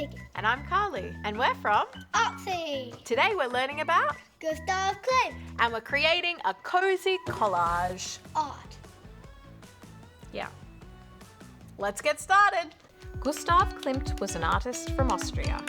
Megan. And I'm Carly, and we're from Oxy. Today we're learning about Gustav Klimt. and we're creating a cozy collage. Art. Yeah. Let's get started. Gustav Klimt was an artist from Austria.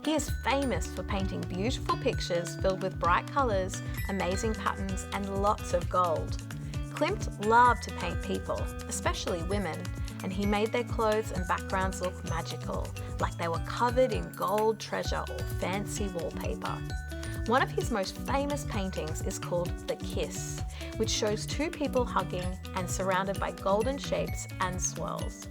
He is famous for painting beautiful pictures filled with bright colours, amazing patterns, and lots of gold. Klimt loved to paint people, especially women, and he made their clothes and backgrounds look magical, like they were covered in gold treasure or fancy wallpaper. One of his most famous paintings is called The Kiss, which shows two people hugging and surrounded by golden shapes and swirls.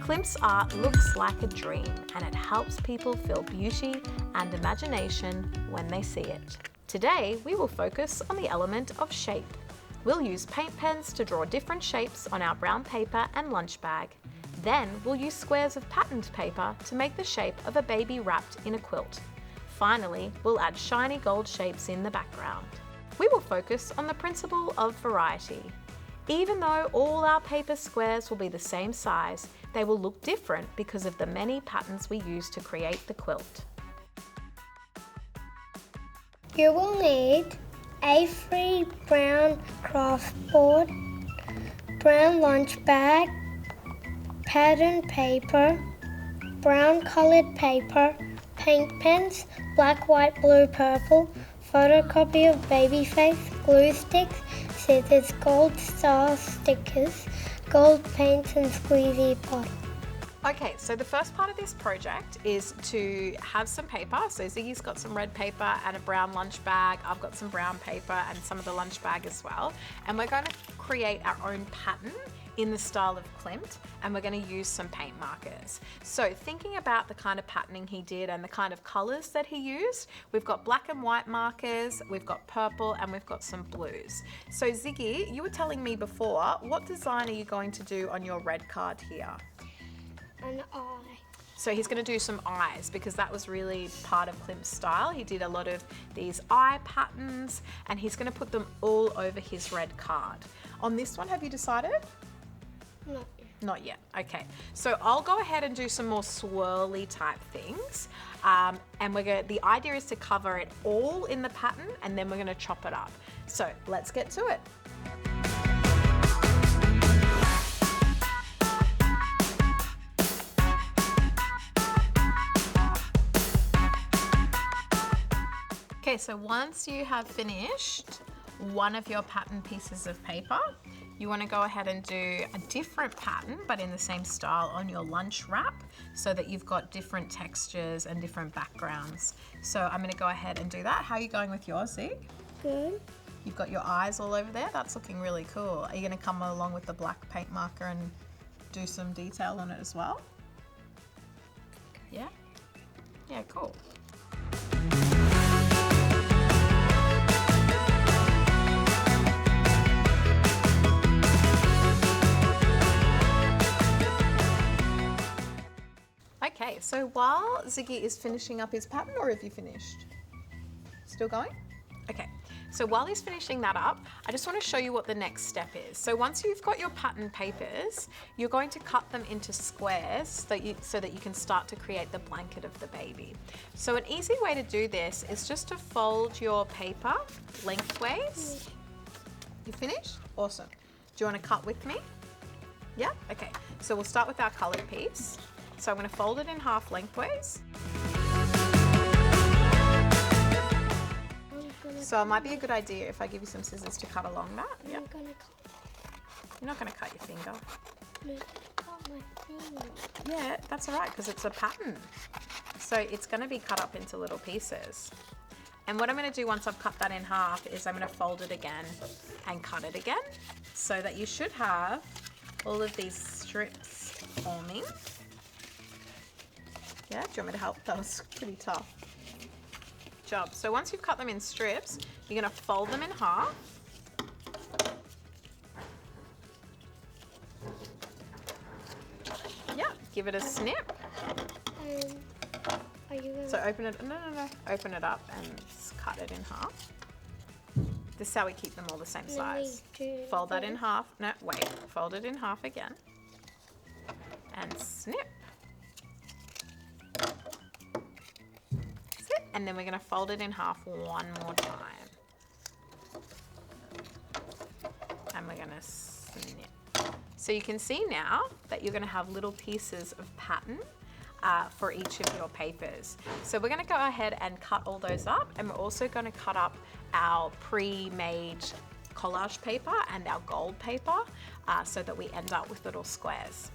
Klimt's art looks like a dream, and it helps people feel beauty and imagination when they see it. Today, we will focus on the element of shape. We'll use paint pens to draw different shapes on our brown paper and lunch bag. Then we'll use squares of patterned paper to make the shape of a baby wrapped in a quilt. Finally, we'll add shiny gold shapes in the background. We will focus on the principle of variety. Even though all our paper squares will be the same size, they will look different because of the many patterns we use to create the quilt. You will need A3 brown craft board, brown lunch bag, pattern paper, brown coloured paper, paint pens, black, white, blue, purple, photocopy of baby face, glue sticks, scissors, gold star stickers, gold paints and squeezy bottle. Okay, so the first part of this project is to have some paper. So Ziggy's got some red paper and a brown lunch bag. I've got some brown paper and some of the lunch bag as well. And we're going to create our own pattern in the style of Klimt, and we're going to use some paint markers. So thinking about the kind of patterning he did and the kind of colors that he used, we've got black and white markers, we've got purple, and we've got some blues. So Ziggy, you were telling me before, what design are you going to do on your red card here? An eye. So he's going to do some eyes because that was really part of Klimt's style. He did a lot of these eye patterns and he's going to put them all over his red card. On this one, have you decided? Not yet. Not yet. Okay. So I'll go ahead and do some more swirly type things. And the idea is to cover it all in the pattern and then we're going to chop it up. So let's get to it. Okay, so once you have finished one of your pattern pieces of paper, you want to go ahead and do a different pattern, but in the same style on your lunch wrap so that you've got different textures and different backgrounds. So I'm going to go ahead and do that. How are you going with yours, Zig? Good. You've got your eyes all over there. That's looking really cool. Are you going to come along with the black paint marker and do some detail on it as well? Yeah? Yeah, cool. Okay, so while Ziggy is finishing up his pattern, or have you finished? Still going? Okay, so while he's finishing that up, I just want to show you what the next step is. So once you've got your pattern papers, you're going to cut them into squares so that you can start to create the blanket of the baby. So an easy way to do this is just to fold your paper lengthways. You finished? Awesome. Do you want to cut with me? Yeah? Okay, so we'll start with our colored piece. So I'm going to fold it in half lengthways. So it might be a good idea if I give you some scissors to cut along that. Yep. You're not going to cut your finger. Cut my finger. Yeah, that's all right because it's a pattern. So it's going to be cut up into little pieces. And what I'm going to do once I've cut that in half is I'm going to fold it again and cut it again so that you should have all of these strips forming. Yeah, do you want me to help? That was pretty tough. Good job. So once you've cut them in strips, you're going to fold them in half. Yeah, give it a snip. Are you gonna... So open it, no. Open it up and cut it in half. This is how we keep them all the same size. Fold that in half. No, wait. Fold it in half again. And snip. and then we're going to fold it in half one more time. And we're going to snip. So you can see now that you're going to have little pieces of pattern for each of your papers. So we're going to go ahead and cut all those up, and we're also going to cut up our pre-made collage paper and our gold paper so that we end up with little squares.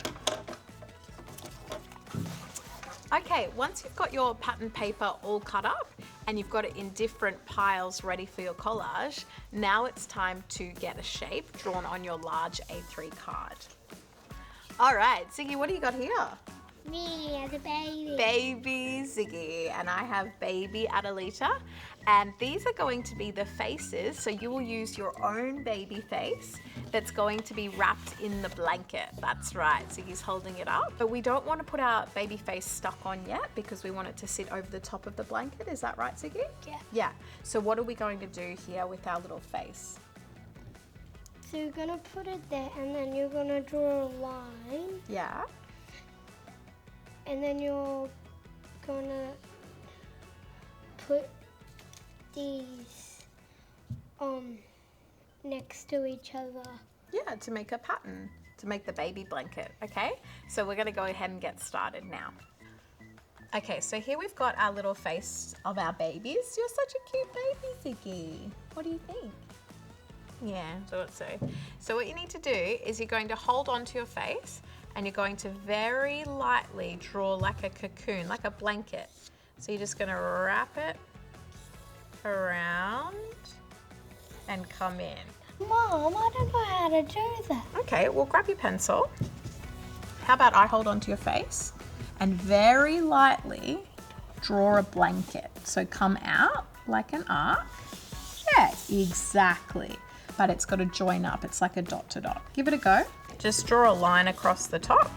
Okay, once you've got your pattern paper all cut up and you've got it in different piles ready for your collage, now it's time to get a shape drawn on your large A3 card. All right, Ziggy, what do you got here? Me as a baby. Baby Ziggy, and I have baby Adelita, and these are going to be the faces, so you will use your own baby face that's going to be wrapped in the blanket. That's right, Ziggy's holding it up. But we don't want to put our baby face stuck on yet because we want it to sit over the top of the blanket. Is that right, Ziggy? Yeah. Yeah, so what are we going to do here with our little face? So you're gonna put it there, and then you're gonna draw a line. Yeah. And then you're gonna put these next to each other. Yeah, to make a pattern, to make the baby blanket, okay? So we're gonna go ahead and get started now. Okay, so here we've got our little face of our babies. You're such a cute baby, Ziggy. What do you think? Yeah, thought so. So what you need to do is you're going to hold on to your face, and you're going to very lightly draw like a cocoon, like a blanket. So you're just gonna wrap it around and come in. Mom, I don't know how to do that. Okay, well grab your pencil. How about I hold onto your face and very lightly draw a blanket. So come out like an arc. Yeah, exactly. But it's got to join up. It's like a dot to dot. Give it a go. Just draw a line across the top.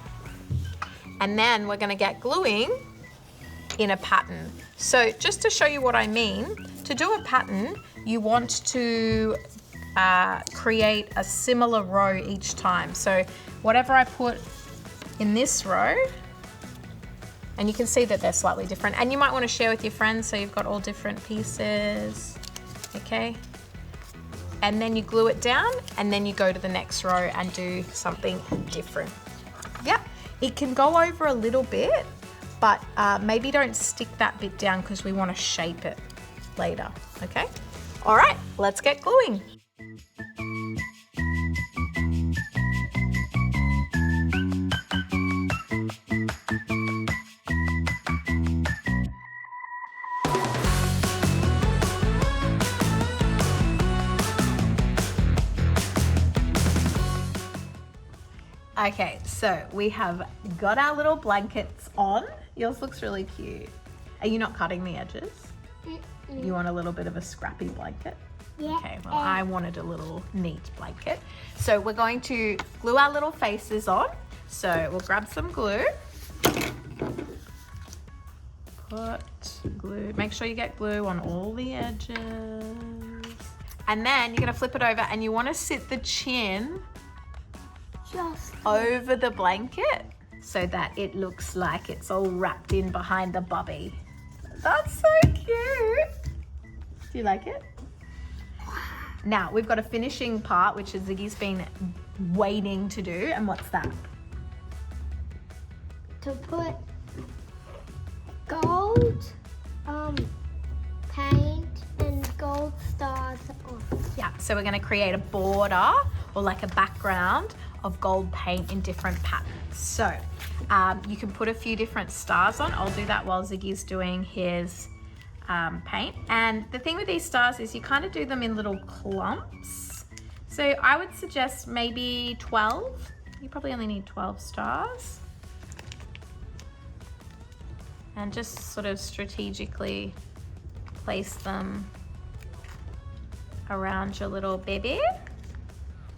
And then we're going to get gluing in a pattern. So just to show you what I mean, to do a pattern, you want to create a similar row each time. So whatever I put in this row, and you can see that they're slightly different. And you might want to share with your friends so you've got all different pieces. Okay. And then you glue it down, and then you go to the next row and do something different. Yeah, it can go over a little bit, but maybe don't stick that bit down because we want to shape it later, okay? All right, let's get gluing. Okay, so we have got our little blankets on. Yours looks really cute. Are you not cutting the edges? You want a little bit of a scrappy blanket? Yeah. Okay, well I wanted a little neat blanket. So we're going to glue our little faces on. So we'll grab some glue. Put glue, make sure you get glue on all the edges. And then you're gonna flip it over and you wanna sit the chin Just over the blanket so that it looks like it's all wrapped in behind the bubby. That's so cute. Do you like it? Now we've got a finishing part which Ziggy's been waiting to do, and what's that? to put gold paint and gold stars on. Yeah, so we're gonna create a border or like a background of gold paint in different patterns. So you can put a few different stars on. I'll do that while Ziggy's doing his paint. And the thing with these stars is you kind of do them in little clumps. So I would suggest maybe 12. You probably only need 12 stars. And just sort of strategically place them around your little baby.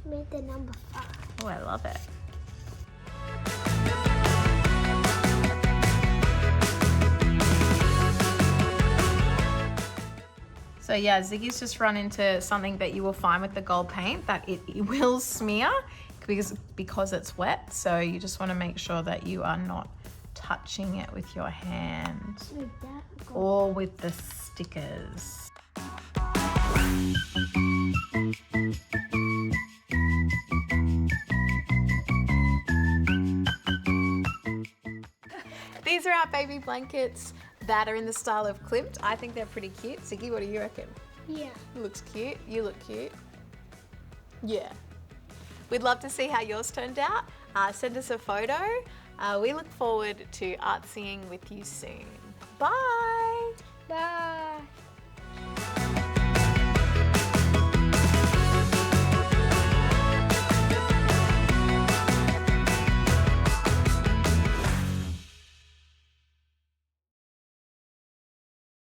Made the number 5. Oh, I love it. So yeah, Ziggy's just run into something that you will find with the gold paint, that it will smear because it's wet. So you just want to make sure that you are not touching it with your hand. Like that or with the stickers? These are our baby blankets that are in the style of Klimt. I think they're pretty cute. Ziggy, what do you reckon? Yeah. Looks cute. You look cute. Yeah. We'd love to see how yours turned out. Send us a photo. We look forward to art seeing with you soon. Bye. Bye.